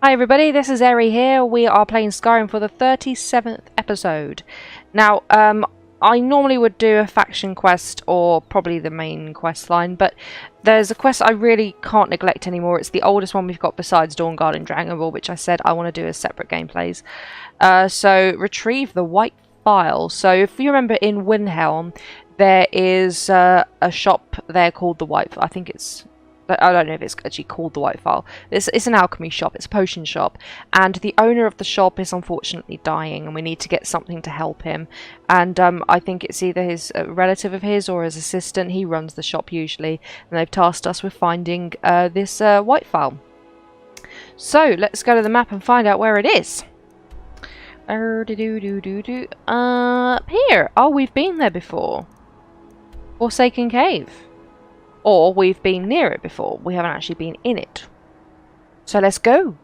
Hi everybody, this is Eri here. We are playing Skyrim for the 37th episode. Now, I normally would do a faction quest or probably the main quest line, but there's a quest I really can't neglect anymore. It's the oldest one we've got besides Dawnguard and Draugr, which I said I want to do as separate gameplays. So, retrieve the White Phial. So, if you remember in Windhelm, there is a shop there called the White Phial. I think it's... I don't know if it's actually called the White Phial. It's an alchemy shop. It's a potion shop. And the owner of the shop is unfortunately dying and we need to get something to help him. And I think it's either his relative of his or his assistant. He runs the shop usually. And they've tasked us with finding this White Phial. So let's go to the map and find out where it is. Here. Oh, we've been there before. Forsaken Cave. Or we've been near it before. We haven't actually been in it. So let's go.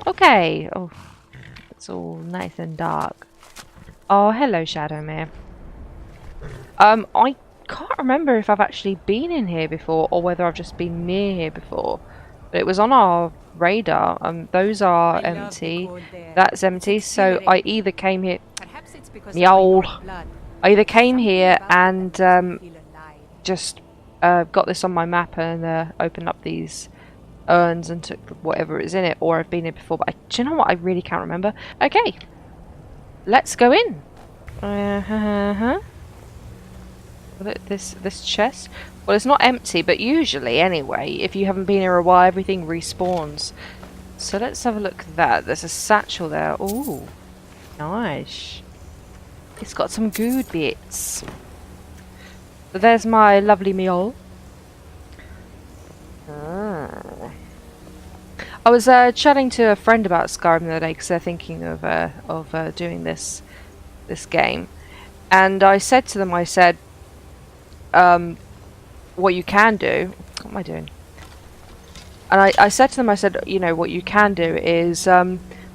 Okay. Oh, it's all nice and dark. Oh, hello, Shadowmere. I can't remember if I've actually been in here before or whether I've just been near here before. But it was on our radar. Those are empty. That's empty. So I either came here... I either came here and just... got this on my map and opened up these urns and took whatever is in it, or I've been here before, but do you know what? I really can't remember. Okay, let's go in. This chest, well, it's not empty, but usually anyway, if you haven't been here a while, everything respawns. So let's have a look at that. There's a satchel there. Ooh, nice. It's got some good bits. So there's my lovely meal. I was chatting to a friend about Skyrim the other day because they're thinking of doing this game, and I said to them, I said, what you can do. What am I doing? And I said to them, I said, you know, what you can do is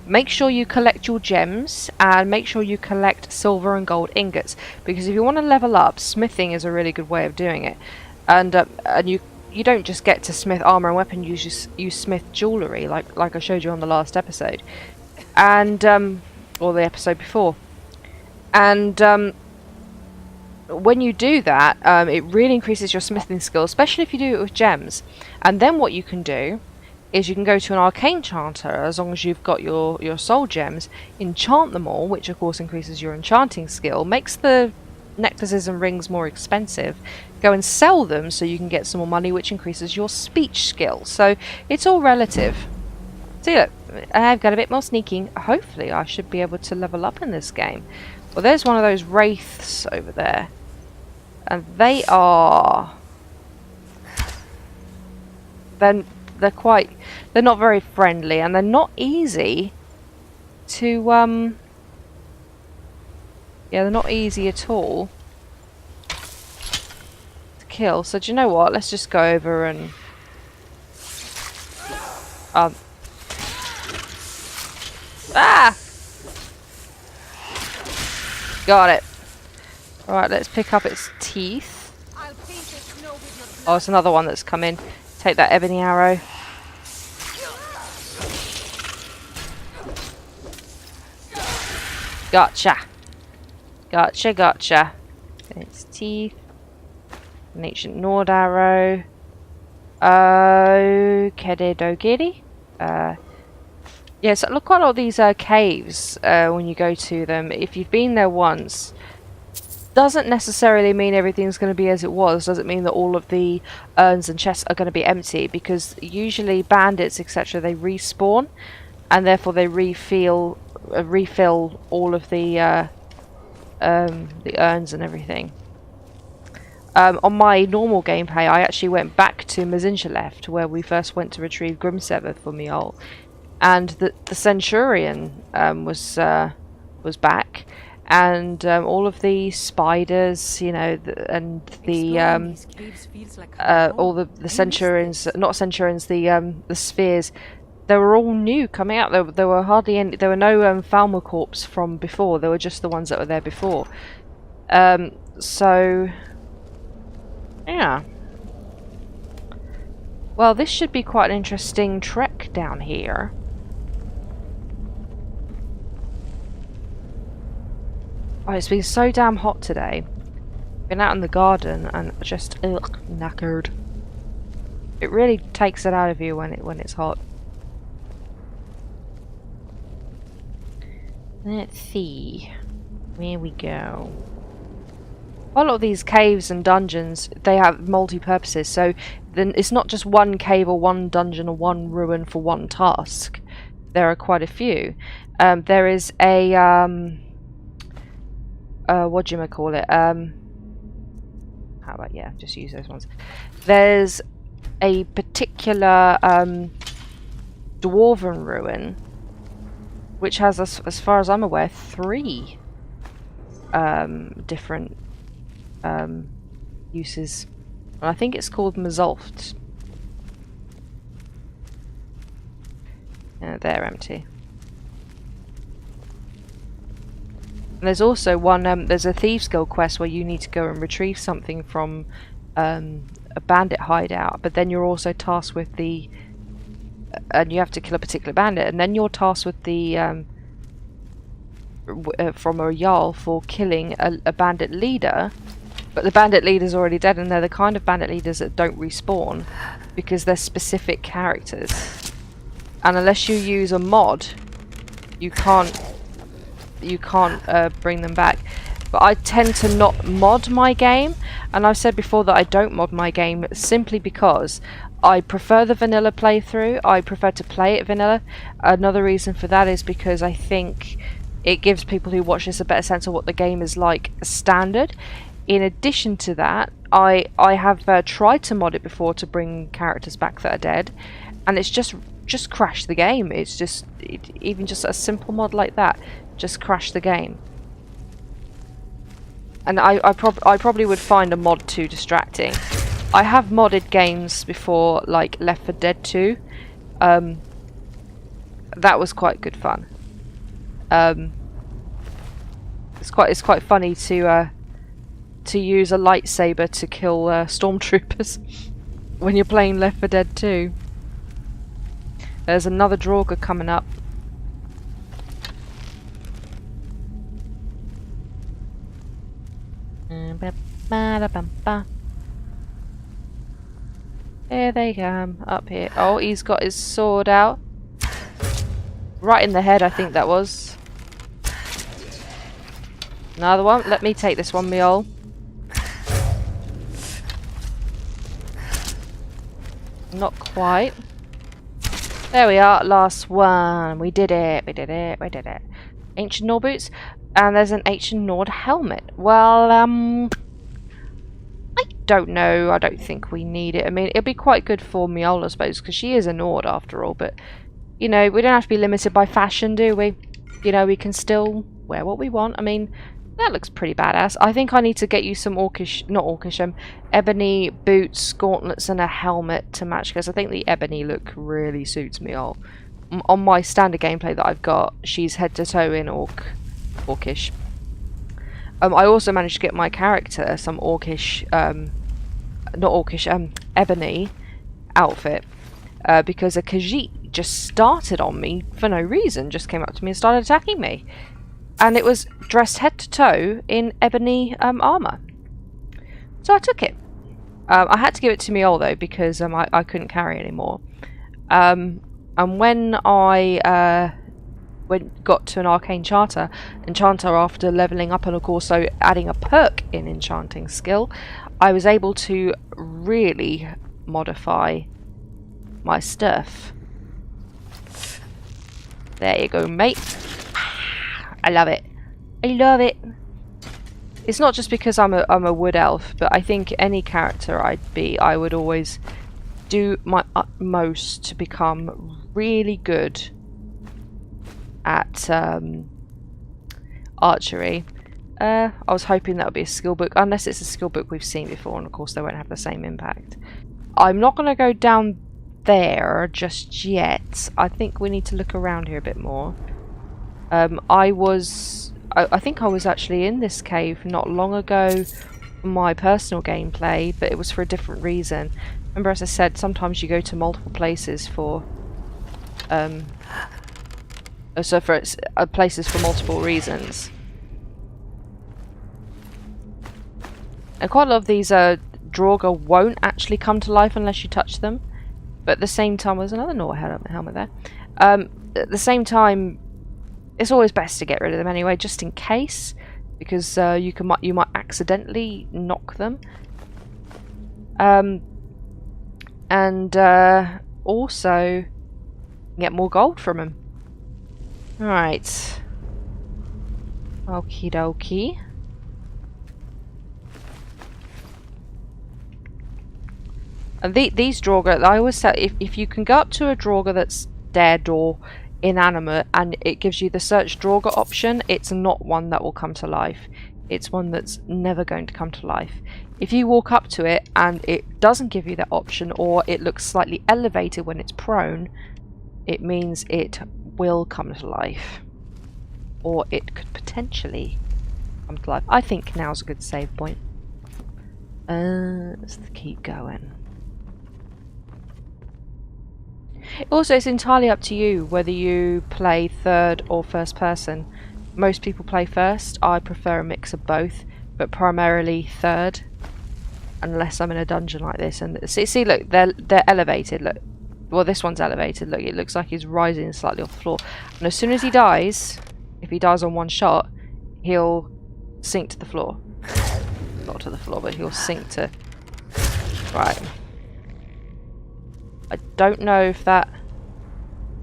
make sure you collect your gems and make sure you collect silver and gold ingots, because if you want to level up, smithing is a really good way of doing it. And you don't just get to smith armor and weapon, you smith jewellery like I showed you on the last episode, and or the episode before. And when you do that, it really increases your smithing skill, especially if you do it with gems. And then what you can do is you can go to an arcane chanter, as long as you've got your soul gems, enchant them all, which of course increases your enchanting skill, makes the necklaces and rings more expensive, go and sell them so you can get some more money, which increases your speech skill. So it's all relative. See, look, I've got a bit more sneaking. Hopefully I should be able to level up in this game. Well, there's one of those wraiths over there, and they are... They're not very friendly, and they're not easy to yeah, they're not easy at all to kill. So do you know what? Let's just go over and got it. Alright, let's pick up its teeth. Oh, it's another one that's come in. Take that ebony arrow. Gotcha. Gotcha, gotcha. Its teeth. An ancient Nord arrow. Okie. Yeah, so look, quite a lot of these caves, when you go to them, if you've been there once, doesn't necessarily mean everything's going to be as it was. Doesn't mean that all of the urns and chests are going to be empty, because usually bandits, etc., they respawn, and therefore they refill all of the urns and everything. On my normal gameplay, I actually went back to Mazinjaleft, where we first went to retrieve Grimsever for Miol, and the Centurion was back. And all of the spiders, you know, and all the centurions, not centurions, the spheres, they were all new coming out. There were hardly any. There were no Falmercorps from before. There were just the ones that were there before. So yeah. Well, this should be quite an interesting trek down here. Oh, it's been so damn hot today. Been out in the garden and just knackered. It really takes it out of you when it's hot. Let's see where we go. A lot of these caves and dungeons, they have multi-purposes, so then it's not just one cave or one dungeon or one ruin for one task. There are quite a few. There is a what do you call it? How about just use those ones. There's a particular dwarven ruin, which has, as far as I'm aware, 3 different uses. And I think it's called Mazolft. They're empty. And there's also one, there's a Thieves Guild quest where you need to go and retrieve something from a bandit hideout, but then you're also tasked with the... and you have to kill a particular bandit, and then you're tasked with the... from a Jarl for killing a bandit leader, but the bandit leader's already dead, and they're the kind of bandit leaders that don't respawn, because they're specific characters. And unless you use a mod, you can't bring them back. But I tend to not mod my game, and I've said before that I don't mod my game simply because I prefer the vanilla playthrough. I prefer to play it vanilla. Another reason for that is because I think it gives people who watch this a better sense of what the game is like standard. In addition to that, I have tried to mod it before to bring characters back that are dead, and it's just crashed the game. It's just even just a simple mod like that just crashed the game. And I probably would find a mod too distracting. I have modded games before, like Left 4 Dead 2. That was quite good fun. It's quite funny to use a lightsaber to kill stormtroopers when you're playing Left 4 Dead 2. There's another draugr coming up. Here they come, up here. Oh, he's got his sword out. Right in the head, I think that was. Another one. Let me take this one, Miol. Not quite. There we are, last one. We did it, we did it, we did it. Ancient Nord boots. And there's an Ancient Nord helmet. Well, I don't know. I don't think we need it. I mean, it'll be quite good for Miol, I suppose, because she is a Nord after all. But, you know, we don't have to be limited by fashion, do we? You know, we can still wear what we want. I mean, that looks pretty badass. I think I need to get you some ebony boots, gauntlets, and a helmet to match, because I think the ebony look really suits Miol. On my standard gameplay that I've got, she's head to toe in orcish. I also managed to get my character some orcish, ebony outfit, because a Khajiit just started on me for no reason, just came up to me and started attacking me. And it was dressed head to toe in ebony armour. So I took it. I had to give it to Miol though, because I couldn't carry anymore. And when I got to an arcane enchanter after leveling up and of course so adding a perk in enchanting skill, I was able to really modify my stuff. There you go, mate. I love it. I love it. It's not just because I'm a wood elf, but I think any character I would always do my utmost to become really good at archery. I was hoping that would be a skill book, unless it's a skill book we've seen before, and of course they won't have the same impact. I'm not going to go down there just yet. I think we need to look around here a bit more. I think I was actually in this cave not long ago for my personal gameplay, but it was for a different reason. Remember, as I said, sometimes you go to multiple places for places for multiple reasons. And quite a lot of these draugr won't actually come to life unless you touch them. But at the same time, there's another Nor helmet there. At the same time, it's always best to get rid of them anyway, just in case, because you might accidentally knock them. And also get more gold from them. Alright. Okie dokie. And these draugr, I always say, if you can go up to a draugr that's dead or inanimate and it gives you the search draugr option, it's not one that will come to life. It's one that's never going to come to life. If you walk up to it and it doesn't give you that option, or it looks slightly elevated when it's prone, it means it will come to life. Or it could potentially come to life. I think now's a good save point. Let's keep going. Also, it's entirely up to you whether you play third or first person. Most people play first. I prefer a mix of both, but primarily third, unless I'm in a dungeon like this. And see, look, they're elevated. Look, well, this one's elevated. Look, it looks like he's rising slightly off the floor. And as soon as he dies, if he dies on one shot, he'll sink to the floor. Not to the floor, but he'll sink to... Right. I don't know if that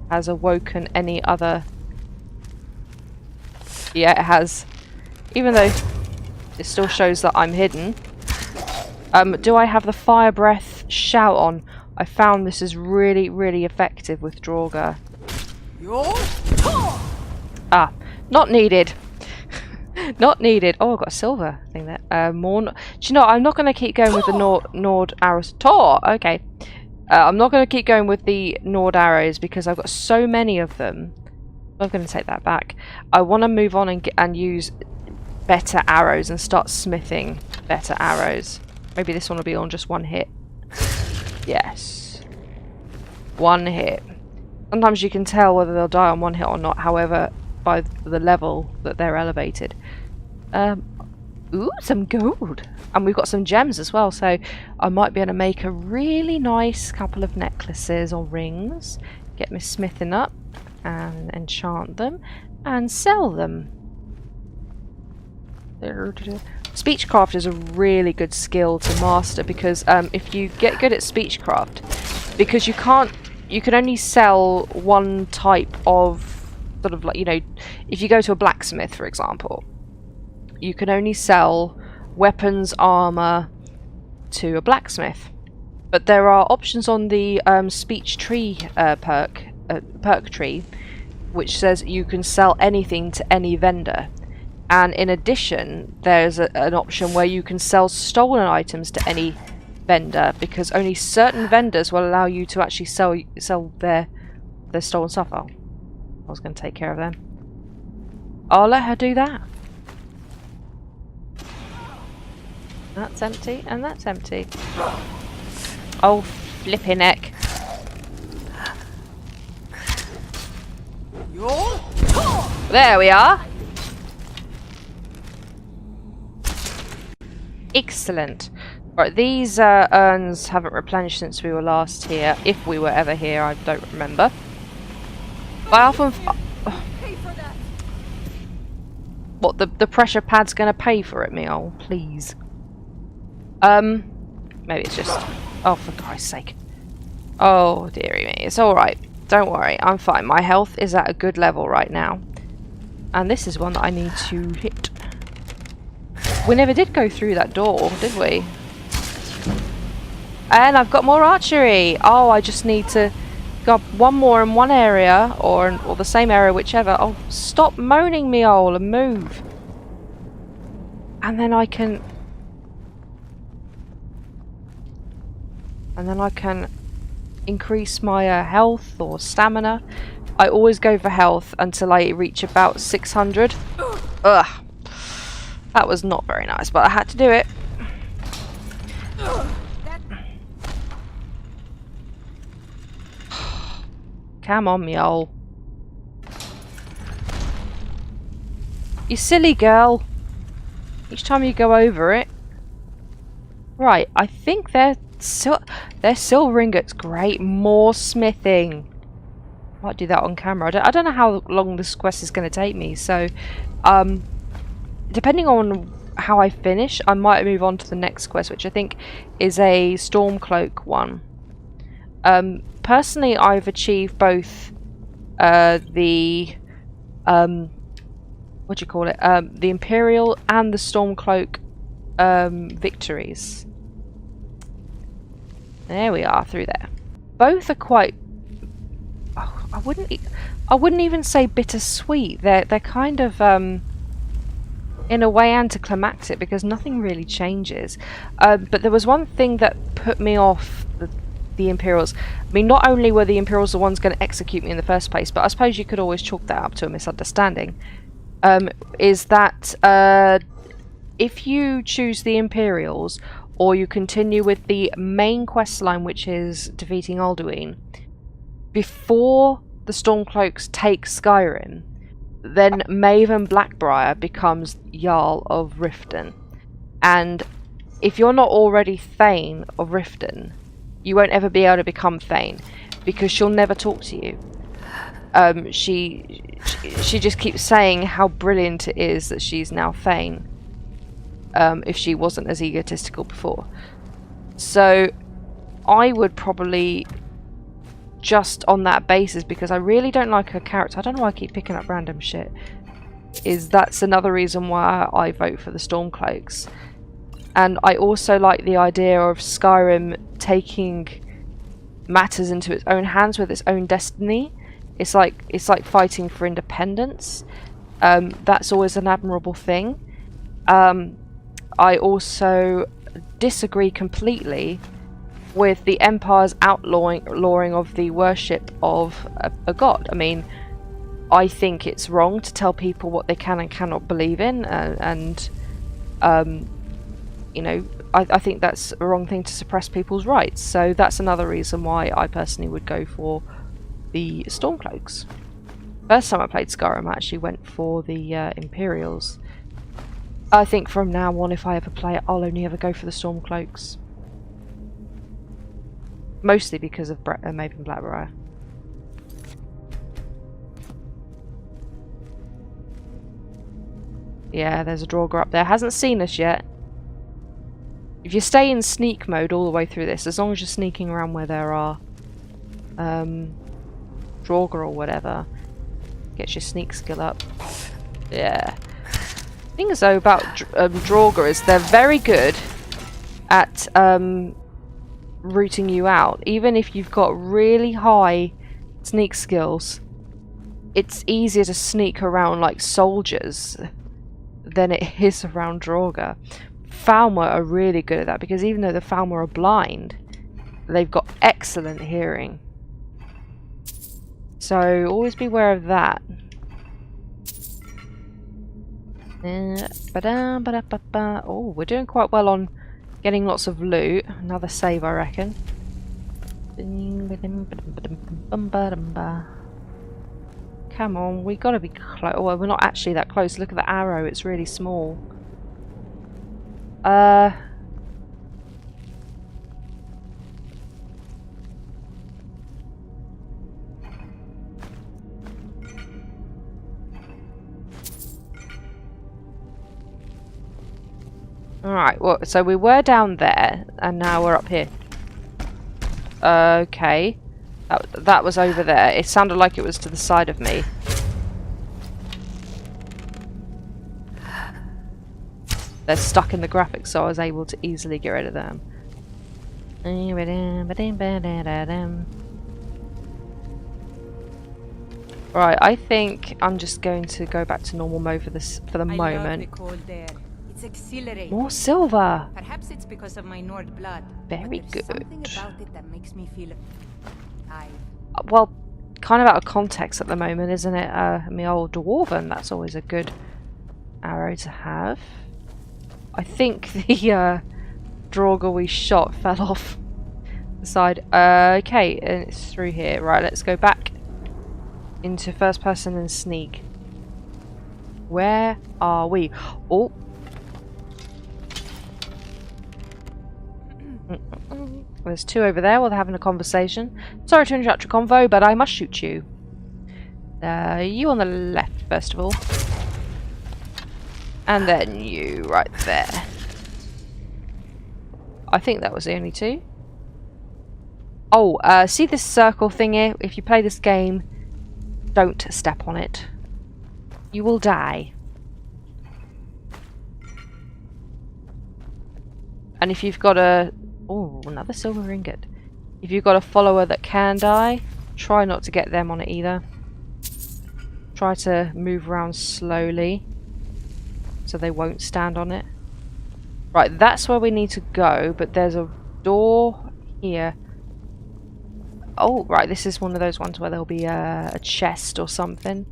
has awoken any other... Yeah, it has. Even though it still shows that I'm hidden. Do I have the fire breath shout on? I found this is really, really effective with draugr. Ah, not needed. Not needed. Oh, I've got a silver thing there. More. Do you know, I'm not going to keep going with the Nord arrows. Tor! Okay. I'm not going to keep going with the Nord arrows because I've got so many of them. I'm going to take that back. I want to move on and use better arrows and start smithing better arrows. Maybe this one will be on just one hit. Yes. One hit. Sometimes you can tell whether they'll die on one hit or not, however, by the level that they're elevated. Ooh, some gold. And we've got some gems as well, so I might be able to make a really nice couple of necklaces or rings. Get me smithing up and enchant them and sell them. Speechcraft is a really good skill to master because if you get good at speechcraft, because you can only sell one type of sort of, like, you know, if you go to a blacksmith, for example, you can only sell weapons, armor to a blacksmith. But there are options on the speech tree perk tree, which says you can sell anything to any vendor. And in addition, there's an option where you can sell stolen items to any vendor, because only certain vendors will allow you to actually sell their stolen stuff. Oh, I was going to take care of them. I'll let her do that. That's empty, and that's empty. Oh, flipping heck. There we are. Excellent. Right, these urns haven't replenished since we were last here. If we were ever here, I don't remember. I often... What, the pressure pad's going to pay for it, me? Oh, please. Maybe it's just... Oh, for Christ's sake. Oh, dearie me. It's alright. Don't worry. I'm fine. My health is at a good level right now. And this is one that I need to hit. We never did go through that door, did we? And I've got more archery. Oh, I just need to go up one more in one area, or the same area, whichever. Oh, stop moaning, me old, and move. And then I can... increase my health or stamina. I always go for health until I reach about 600. Ugh. That was not very nice, but I had to do it. Come on, me ol'. You silly girl. Each time you go over it. Right, I think they're silver ingots. Great, more smithing. Might do that on camera. I don't know how long this quest is going to take me, so depending on how I finish, I might move on to the next quest, which I think is a Stormcloak one. Personally, I've achieved both the what do you call it? The Imperial and the Stormcloak victories. There we are, through there. Both are quite. Oh, I wouldn't even say bittersweet. They're kind of in a way anticlimactic because nothing really changes. But there was one thing that put me off the Imperials. I mean, not only were the Imperials the ones going to execute me in the first place, but I suppose you could always chalk that up to a misunderstanding. Is that if you choose the Imperials, or you continue with the main quest line, which is defeating Alduin, before the Stormcloaks take Skyrim, then Maven Blackbriar becomes Jarl of Riften. And if you're not already Thane of Riften, you won't ever be able to become Thane, because she'll never talk to you. She just keeps saying how brilliant it is that she's now Thane, if she wasn't as egotistical before. So I would probably, just on that basis, because I really don't like her character, I don't know why I keep picking up random shit, that's another reason why I vote for the Stormcloaks. And I also like the idea of Skyrim taking matters into its own hands with its own destiny. It's like fighting for independence. That's always an admirable thing. I also disagree completely with the Empire's outlawing of the worship of a god. I mean, I think it's wrong to tell people what they can and cannot believe in, and you know, I think that's a wrong thing to suppress people's rights. So that's another reason why I personally would go for the Stormcloaks. First time I played Skyrim, I actually went for the Imperials. I think from now on, if I ever play it, I'll only ever go for the Stormcloaks. Mostly because of Maven Blackbriar. Yeah, there's a draugr up there. Hasn't seen us yet. If you stay in sneak mode all the way through this, as long as you're sneaking around where there are draugr or whatever, gets your sneak skill up. Yeah. The thing is though about draugr is they're very good at rooting you out. Even if you've got really high sneak skills, it's easier to sneak around like soldiers than it is around draugr. Falmer are really good at that, because even though the Falmer are blind, they've got excellent hearing. So always beware of that. Oh, we're doing quite well on getting lots of loot. Another save, I reckon. Come on, we gotta be close. Well, we're not actually that close. Look at the arrow, it's really small. Alright, well, so we were down there, and now we're up here. Okay. That was over there. It sounded like it was to the side of me. They're stuck in the graphics, so I was able to easily get rid of them. Right, I think I'm just going to go back to normal mode for the moment. It's exhilarating. More silver. Perhaps it's because of my Nord blood. Very good. Something about it that makes me feel alive. Well, kind of out of context at the moment, isn't it? I mean, old dwarven. That's always a good arrow to have. I think the draugr we shot fell off the side. Okay, and it's through here. Right, let's go back into first person and sneak. Where are we? Oh. There's two over there while they're having a conversation. Sorry to interrupt your convo, but I must shoot you. You on the left, first of all. And then you right there. I think that was the only two. Oh, see this circle thing here? If you play this game, don't step on it. You will die. And if you've got a... Oh, another silver ingot. If you've got a follower that can die, try not to get them on it either. Try to move around slowly so they won't stand on it. Right, that's where we need to go, but there's a door here. Oh, right, this is one of those ones where there'll be a chest or something.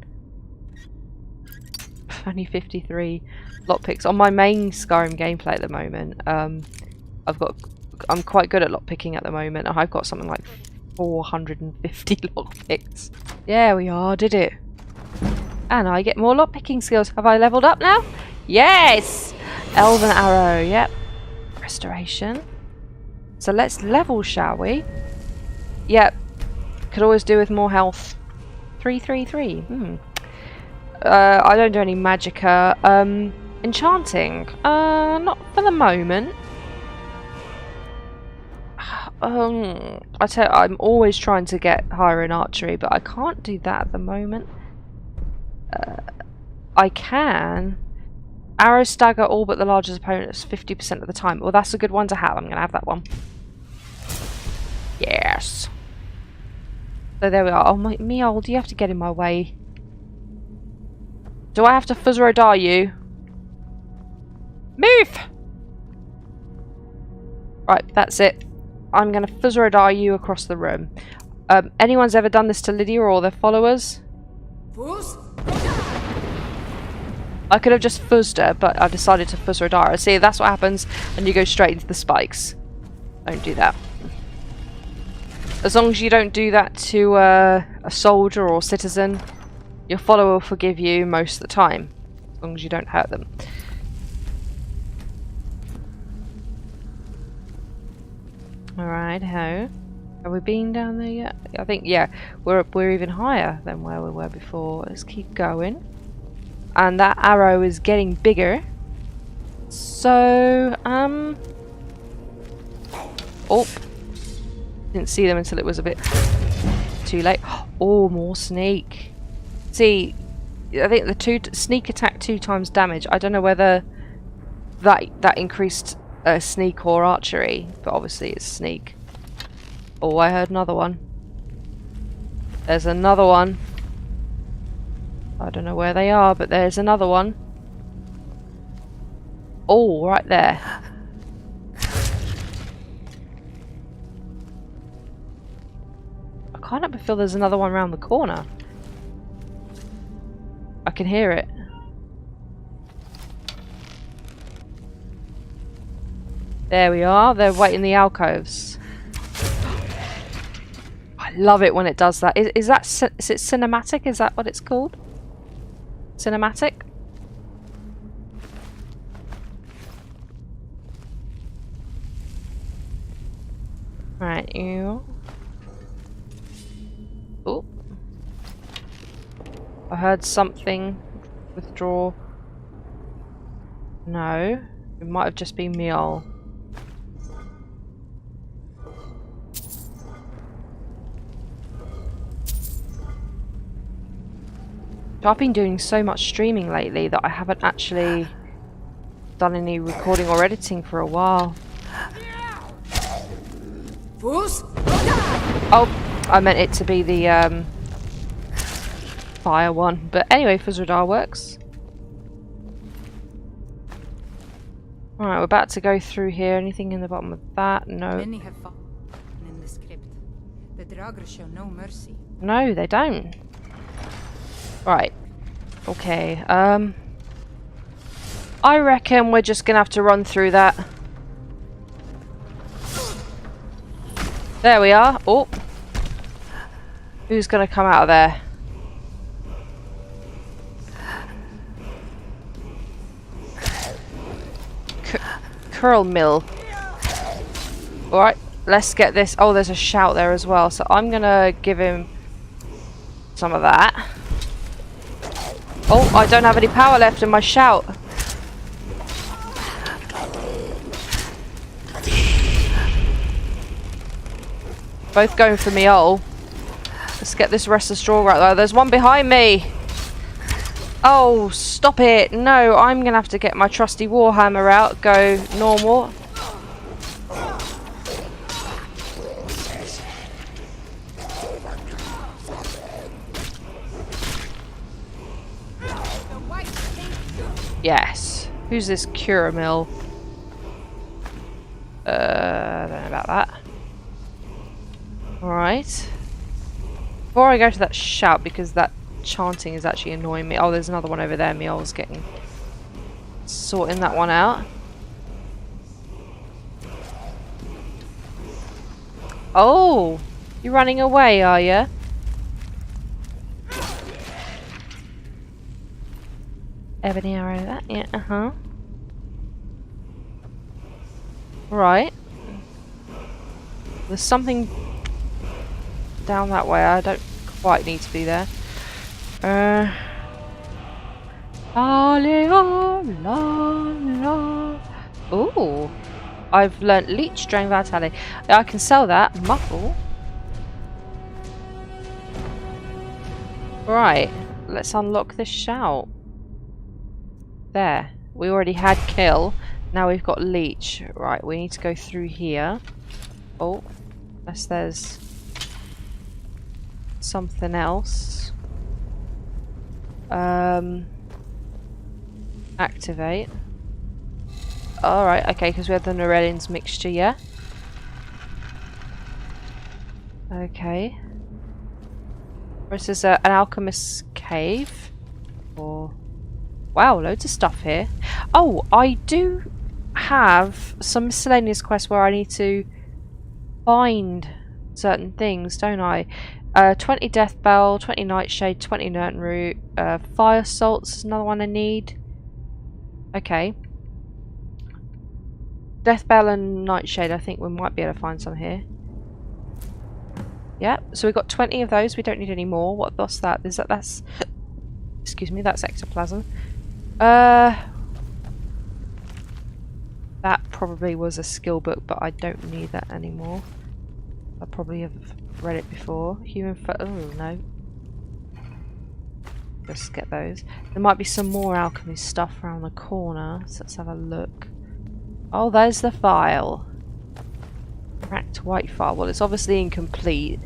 Only 53 lockpicks. On my main Skyrim gameplay at the moment, I'm quite good at lockpicking at the moment. I've got something like 450 lockpicks. There we are, did it. And I get more lockpicking skills. Have I leveled up now? Yes! Elven arrow, yep. Restoration. So let's level, shall we? Yep. Could always do with more health. 333. I don't do any magicka. Enchanting. Not for the moment. I tell you, I'm always trying to get higher in archery, but I can't do that at the moment. I can. Arrows stagger all but the largest opponents 50% of the time. Well, that's a good one to have. I'm going to have that one. Yes. So there we are. Oh, me old, you have to get in my way. Do I have to fuzz or die you? Move! Right, that's it. I'm going to fuzz or die you across the room. Anyone's ever done this to Lydia or their followers? I could have just fuzzed her, but I decided to fuzz or die her. See, that's what happens, and you go straight into the spikes. Don't do that. As long as you don't do that to a soldier or citizen, your follower will forgive you most of the time. As long as you don't hurt them. Alright, how? Have we been down there yet? I think, yeah, we're even higher than where we were before. Let's keep going. And that arrow is getting bigger. So, oh. Didn't see them until it was a bit too late. Oh, more sneak. See, I think the sneak attack 2 times damage. I don't know whether that increased sneak or archery, but obviously it's sneak. Oh, I heard another one. There's another one. I don't know where they are, but there's another one. Oh, right there. I can't help but feel there's another one around the corner. I can hear it. There we are. They're waiting in the alcoves. I love it when it does that. Is it cinematic? Is that what it's called? Cinematic? Right, you. Oh. I heard something. Withdraw. No. It might have just been Miol. I've been doing so much streaming lately that I haven't actually done any recording or editing for a while. Oh, I meant it to be the fire one. But anyway, Fuzzradar works. Alright, we're about to go through here. Anything in the bottom of that? No. Many have fallen in the script. The draugr show no mercy. No, they don't. Right. Okay. I reckon we're just gonna have to run through that. There we are. Oh. Who's gonna come out of there? Curalmil. Alright, let's get this. Oh, there's a shout there as well. So I'm gonna give him some of that. Oh, I don't have any power left in my shout. Both going for me. Oh, let's get this restless draugr right there. There's one behind me. Oh, stop it. No, I'm gonna have to get my trusty warhammer out. Go normal. Yes. Who's this Curalmil? I don't know about that. Alright. Before I go to that shout, because that chanting is actually annoying me. Oh, there's another one over there. I was getting... sorting that one out. Oh! You're running away, are you? Ebony arrow, that? Yeah, uh-huh. Right. There's something down that way. I don't quite need to be there. Ooh. I've learnt Leech, drain vitality. I can sell that. Muffle. Right. Let's unlock this shout. There. We already had kill. Now we've got Leech. Right, we need to go through here. Oh. Unless there's something else. Activate. Alright, okay, because we have the Nurelion's mixture, yeah? Okay. This is an Alchemist's cave. Or... wow, loads of stuff here. Oh, I do have some miscellaneous quests where I need to find certain things, don't I? 20 Death Bell, 20 Nightshade, 20 Nurten Root, Fire Salts is another one I need. Okay. Death Bell and Nightshade, I think we might be able to find some here. Yep, so we've got 20 of those, we don't need any more. What's that? Is that's... excuse me, that's ectoplasm. That probably was a skill book, but I don't need that anymore. I probably have read it before. Oh, no. Let's get those. There might be some more alchemy stuff around the corner, so let's have a look. Oh, there's the file. Cracked White Phial. Well, it's obviously incomplete.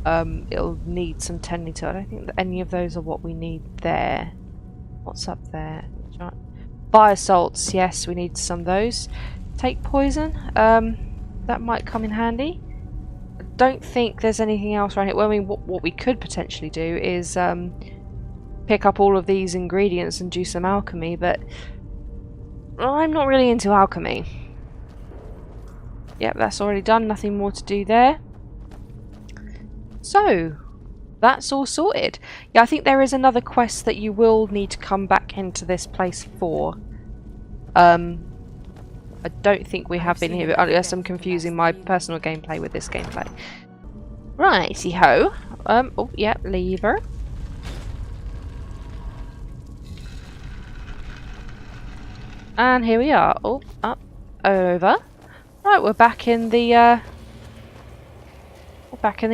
It'll need some tending to. I don't think that any of those are what we need there. What's up there? Fire salts. Yes, we need some of those. Take poison. That might come in handy. I don't think there's anything else around here. Well, I mean, what we could potentially do is pick up all of these ingredients and do some alchemy, but I'm not really into alchemy. Yep, that's already done. Nothing more to do there. So, that's all sorted. Yeah, I think there is another quest that you will need to come back into this place for. I don't think we have been here, but unless I'm confusing my personal gameplay with this gameplay. Righty-ho. Oh, yeah, lever. And here we are. Oh, up, over. Right, we're back in the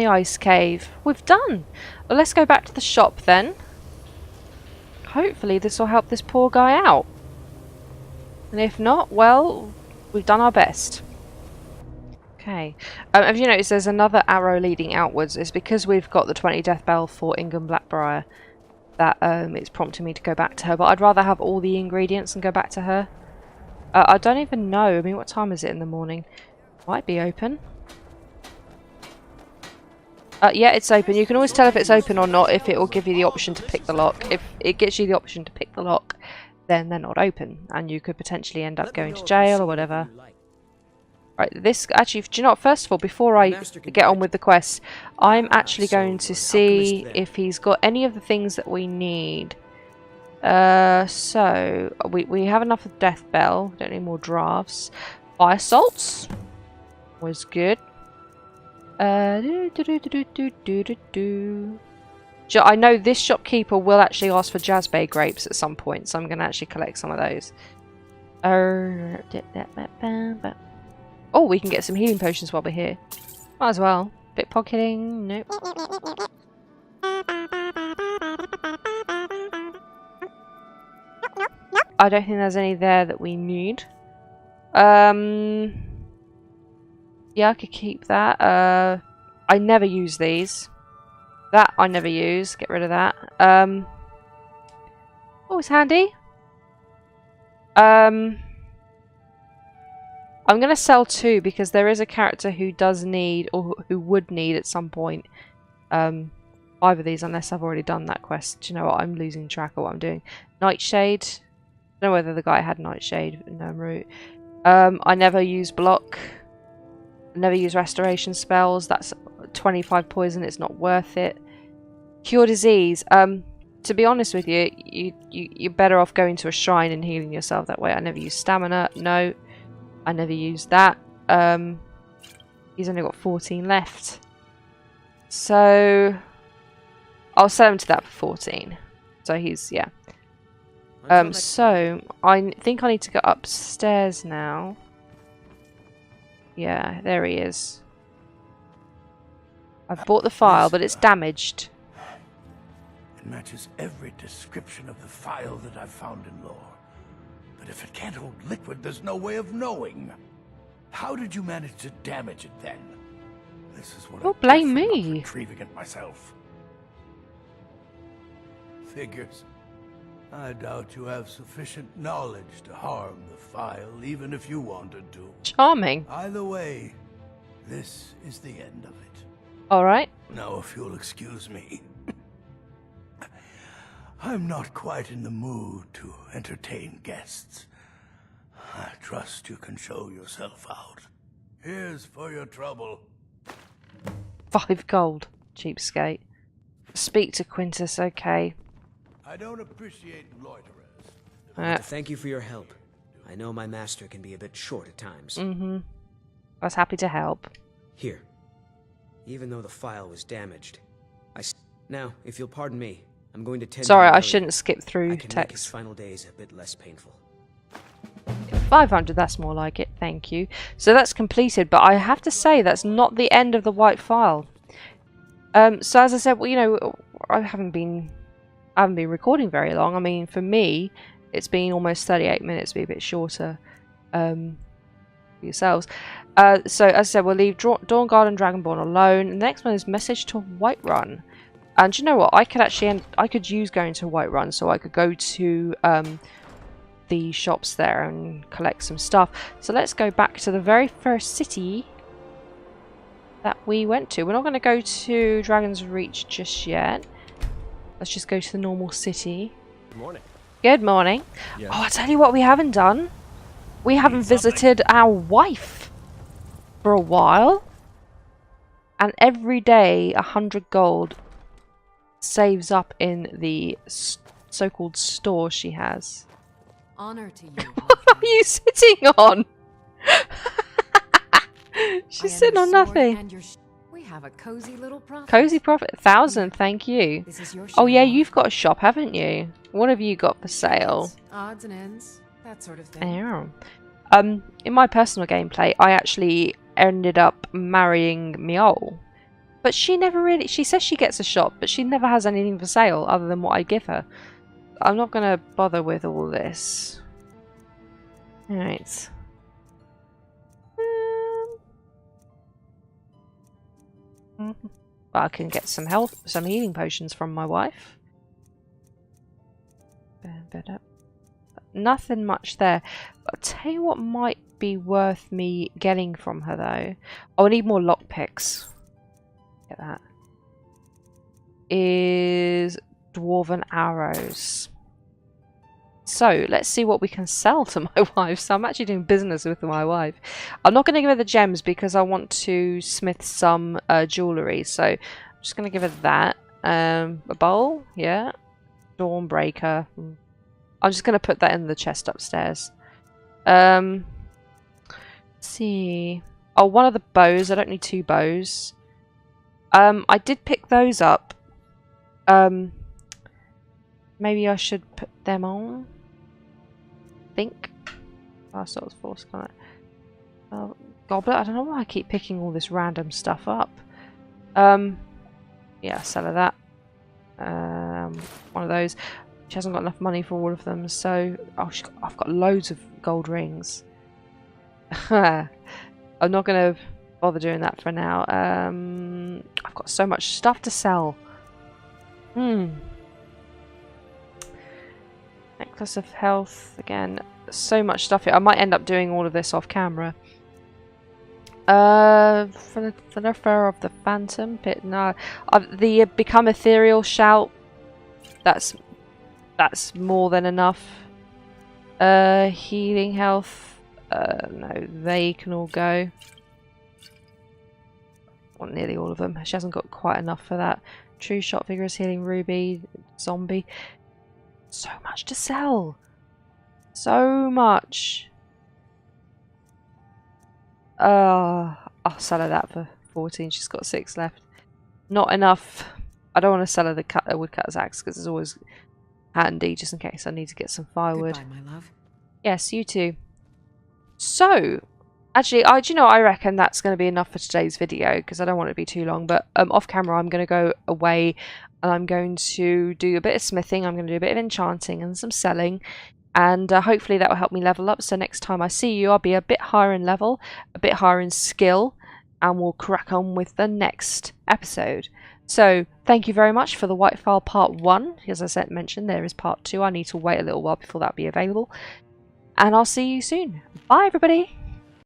ice cave. We've done. Well, let's go back to the shop then. Hopefully this will help this poor guy out. And if not, well, we've done our best. Okay. Have you noticed there's another arrow leading outwards? It's because we've got the 20 Death Bell for Ingham Blackbriar that it's prompting me to go back to her. But I'd rather have all the ingredients and go back to her. I don't even know. I mean, what time is it in the morning? Might be open. Yeah, it's open. You can always tell if it's open or not if it will give you the option to pick the lock. If it gives you the option to pick the lock, then they're not open, and you could potentially end up going to jail or whatever. Right, this actually, do you know what? First of all, before I get on with the quest, I'm actually going to see if he's got any of the things that we need. So we have enough of Death Bell. Don't need more drafts. Fire salts. Was good. I know this shopkeeper will actually ask for Jazzbay grapes at some point, so I'm going to actually collect some of those. Oh, we can get some healing potions while we're here. Might as well. Bit pocketing. Nope. I don't think there's any there that we need. Yeah, I could keep that. I never use these. That I never use. Get rid of that. Oh, it's handy. I'm gonna sell 2 because there is a character who does need, or who would need at some point, 5 of these, unless I've already done that quest. Do you know what? I'm losing track of what I'm doing. Nightshade. I don't know whether the guy had Nightshade. No, route. I never use block. Never use restoration spells. That's 25 poison. It's not worth it. Cure disease. To be honest with you, you're better off going to a shrine and healing yourself that way. I never use stamina. No, I never use that. He's only got 14 left, so I'll sell him to that for 14. So he's so I think I need to go upstairs now. Yeah, there he is. I've bought the file, but it's damaged. It matches every description of the phial that I've found in lore. But if it can't hold liquid, there's no way of knowing. How did you manage to damage it then? This is what Don't blame me. Not retrieving it myself. Figures. I doubt you have sufficient knowledge to harm the phial, even if you wanted to. Charming. Either way, this is the end of it. Alright. Now, if you'll excuse me, I'm not quite in the mood to entertain guests. I trust you can show yourself out. Here's for your trouble. 5 gold. Cheapskate. Speak to Quintus, okay. I don't appreciate loiterers. Thank you for your help. I know my master can be a bit short at times. I was happy to help. Here. Even though the phial was damaged, now, if you'll pardon me, I'm going to tend Sorry, to I shouldn't skip through I can make his text. final days a bit less painful. 500, that's more like it, thank you. So that's completed, but I have to say that's not the end of the White Phial. So as I said, well, you know, I haven't been recording very long. I mean, for me, it's been almost 38 minutes, be a bit shorter for yourselves. So as I said, we'll leave Dawnguard and Dragonborn alone. The next one is Message to Whiterun. And you know what? I could use going to Whiterun, so I could go to the shops there and collect some stuff. So let's go back to the very first city that we went to. We're not going to go to Dragon's Reach just yet. Let's just go to the normal city. Good morning. Good morning. Yes. Oh, I'll tell you what we haven't done. We haven't visited our wife for a while. And every day 100 gold saves up in the so-called store she has. Honor to you. What are you sitting on? She's sitting on nothing. We have a cozy little profit. Cozy profit 1,000, thank you. This is your Oh yeah, share. you've got a shop, haven't you? What have you got for sale? Odds and ends, that sort of thing. Yeah. In my personal gameplay, I actually ended up marrying Miol. But she never really... She says she gets a shop, but she never has anything for sale other than what I give her. I'm not going to bother with all this. Alright. Well, I can get some health, some healing potions from my wife. Nothing much there. I'll tell you what might be worth me getting from her though. Oh, I need more lockpicks. Get that. Is dwarven arrows. So let's see what we can sell to my wife. So I'm actually doing business with my wife. I'm not going to give her the gems because I want to smith some jewellery. So I'm just going to give her that. A bowl, yeah. Dawnbreaker. I'm just going to put that in the chest upstairs. Let's see. Oh, one of the bows. I don't need 2 bows. I did pick those up. Maybe I should put them on. Think. Oh, sort of force kind of. Goblet. I don't know why I keep picking all this random stuff up. Yeah, sell her that. One of those. She hasn't got enough money for all of them, so I've got loads of gold rings. I'm not going to bother doing that for now. I've got so much stuff to sell. Necklace of health again. So much stuff here. I might end up doing all of this off camera. For the fur of the phantom pit. No, the become ethereal shout. That's more than enough. Healing health. No, they can all go. Well, nearly all of them. She hasn't got quite enough for that. True shot, vigorous healing, ruby, zombie. So much to sell. So much. I'll sell her that for 14. She's got 6 left. Not enough. I don't want to sell her the woodcutter's axe because it's always handy just in case I need to get some firewood. Goodbye, my love. Yes, you too. So, actually, I reckon that's going to be enough for today's video because I don't want it to be too long. But off camera, I'm going to go away and I'm going to do a bit of smithing. I'm going to do a bit of enchanting and some selling. And hopefully that will help me level up. So next time I see you, I'll be a bit higher in level, a bit higher in skill, and we'll crack on with the next episode. So thank you very much for the White Phial Part 1. As I mentioned, there is Part 2. I need to wait a little while before that be available. And I'll see you soon. Bye, everybody.